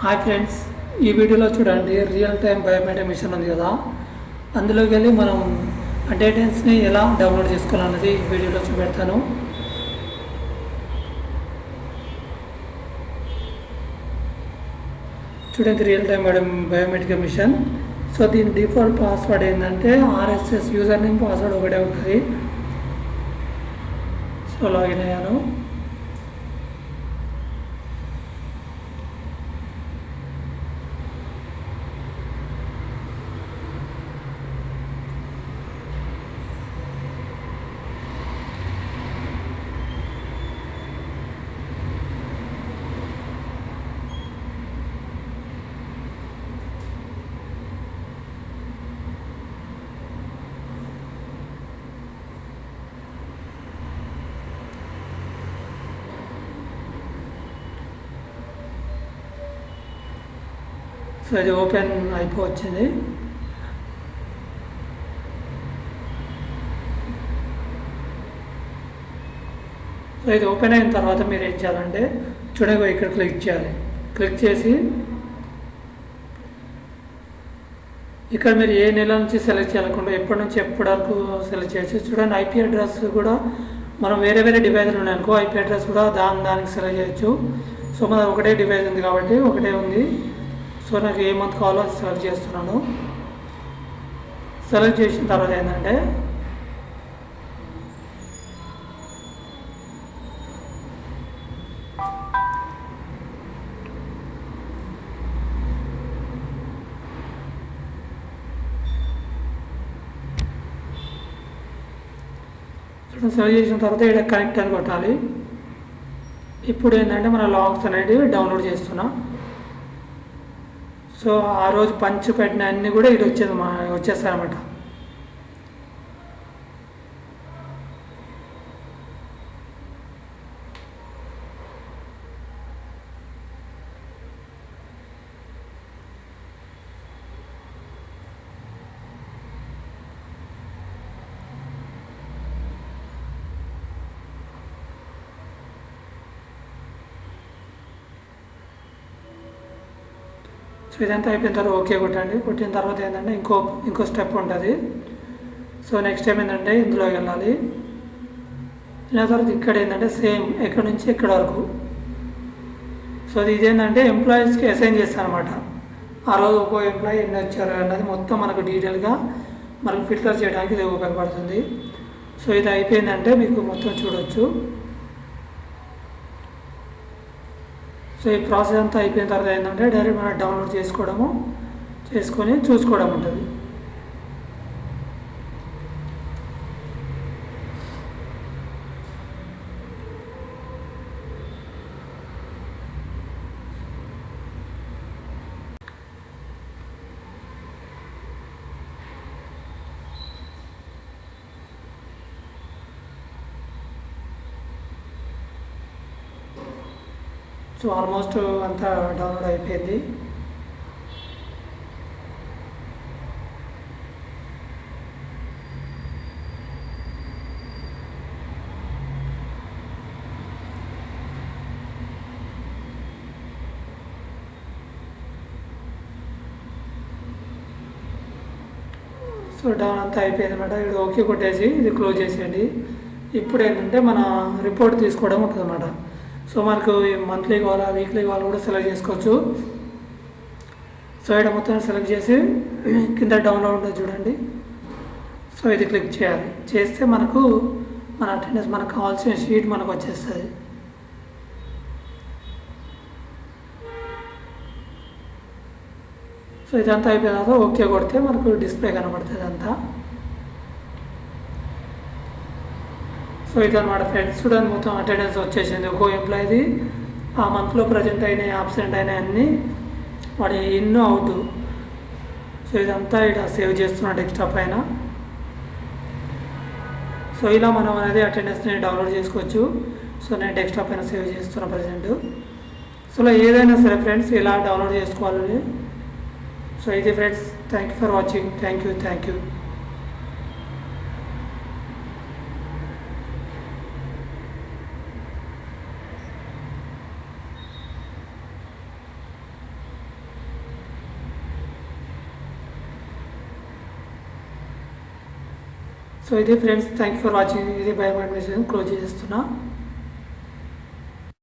Hi friends, ఈ వీడియోలో చూడండి రియల్ టైమ్ బయోమెట్రిక్ మిషన్ ఉంది కదా, అందులోకి వెళ్ళి మనం డీటెయిల్స్ని ఎలా డౌన్లోడ్ చేసుకోవాలన్నది ఈ వీడియోలో చూపెడతాను. చూడండి real time biometric machine. So దీని డిఫాల్ట్ పాస్వర్డ్ ఏంటంటే ఆర్ఎస్ఎస్ యూజర్ నేమ్ పాస్వర్డ్ ఒకటే ఉంటుంది. సో లాగిన్ అయ్యాను. సో ఇది ఓపెన్ అయిపోవచ్చింది. సో ఇది ఓపెన్ అయిన తర్వాత మీరు ఏం చేయాలంటే చూడండి ఇక్కడ క్లిక్ చేయాలి. క్లిక్ చేసి ఇక్కడ మీరు ఏ నెల నుంచి సెలెక్ట్ చేయాలనుకుంటే ఎప్పటి నుంచి ఎప్పటి వరకు సెలెక్ట్ చేయొచ్చు. చూడండి ఐపీ అడ్రస్ కూడా మనం వేరే డివైజులు ఉన్నాయనుకో ఐపీ అడ్రస్ కూడా దానికి సెలెక్ట్ చేయొచ్చు. సో మన ఒకటే డివైజ్ ఉంది కాబట్టి ఒకటే ఉంది. సో నాకు ఏ మంత్ కావాలో అది సెలెక్ట్ చేస్తున్నాను. సెలెక్ట్ చేసిన తర్వాత ఏంటంటే సెలెక్ట్ చేసిన తర్వాత ఇక్కడ కనెక్ట్ అని కొట్టాలి. ఇప్పుడు ఏంటంటే మన లాగ్స్ అనేది డౌన్లోడ్ చేస్తున్నా. సో ఆ రోజు పంచి పెట్టిన అన్నీ కూడా ఇటు వచ్చేస్తాయి అన్నమాట. సో ఇదంతా అయిపోయిన తర్వాత ఓకే కొట్టండి. కొట్టిన తర్వాత ఏంటంటే ఇంకో స్టెప్ ఉంటుంది. సో నెక్స్ట్ టైం ఏంటంటే ఇందులో వెళ్ళాలి. ఇలా తర్వాత ఇక్కడ ఏంటంటే సేమ్ ఎక్కడి నుంచి ఎక్కడ వరకు. సో ఇదేంటంటే ఎంప్లాయీస్కి అసైన్ చేస్తాను అనమాట. ఆ రోజు ఒక్కో ఎంప్లాయీ ఎన్ని వచ్చారు అన్నది మొత్తం మనకు డీటెయిల్గా మనకు ఫిల్టర్ చేయడానికి ఇది ఉపయోగపడుతుంది. సో ఇది అయిపోయిందంటే మీకు మొత్తం చూడవచ్చు. సో ఈ ప్రాసెస్ అంతా అయిపోయిన తర్వాత ఏంటంటే డైరెక్ట్ మనం డౌన్లోడ్ చేసుకొని చూసుకోవడం ఉంటుంది. సో ఆల్మోస్ట్ అంతా డౌన్లోడ్ అయిపోయింది. సో డౌన్ అంతా అయిపోయింది అన్నమాట. ఇక్కడ ఓకే కొట్టేసి ఇది క్లోజ్ చేసేయండి. ఇప్పుడు ఏంటంటే మన రిపోర్ట్ తీసుకోవడం ఉంటుంది అన్నమాట. సో మనకు మంత్లీ కావాలా వీక్లీ కావాలా కూడా సెలెక్ట్ చేసుకోవచ్చు. సో ఇక్కడ మొత్తం సెలెక్ట్ చేసి కింద డౌన్లోడ్ ఉంటుంది చూడండి. సో ఇది క్లిక్ చేయాలి. చేస్తే మనకు మన అటెండెన్స్ మనకు కావాల్సిన షీట్ మనకు వచ్చేస్తుంది. సో ఇదంతా అయిపోయిన తర్వాత ఓకే కొడితే మనకు డిస్ప్లే కనబడుతుంది అంతా. సో ఇదన్నమాట ఫ్రెండ్స్. చూడండి మొత్తం అటెండెన్స్ వచ్చేసింది. ఒక్కో ఎంప్లాయీది ఆ మంత్లో ప్రజెంట్ అయినాయి, ఆబ్సెంట్ అయినాయి అన్నీ వాడి ఇన్ అవుట్. సో ఇదంతా ఇక్కడ సేవ్ చేస్తున్నా డెస్క్టాప్ పైన. సో ఇలా మనం అనేది అటెండెన్స్ని డౌన్లోడ్ చేసుకోవచ్చు. సో నేను డెస్క్టాప్ పైన సేవ్ చేస్తున్నా ప్రజెంట్. సో ఏదైనా సరే ఫ్రెండ్స్ ఇలా డౌన్లోడ్ చేసుకోవాలని. సో ఇది friends, thank you for watching. Thank you. So ఇది friends, thank you for watching. ఇది బయోమెట్రిక్ క్లోజ్ చేస్తున్నా.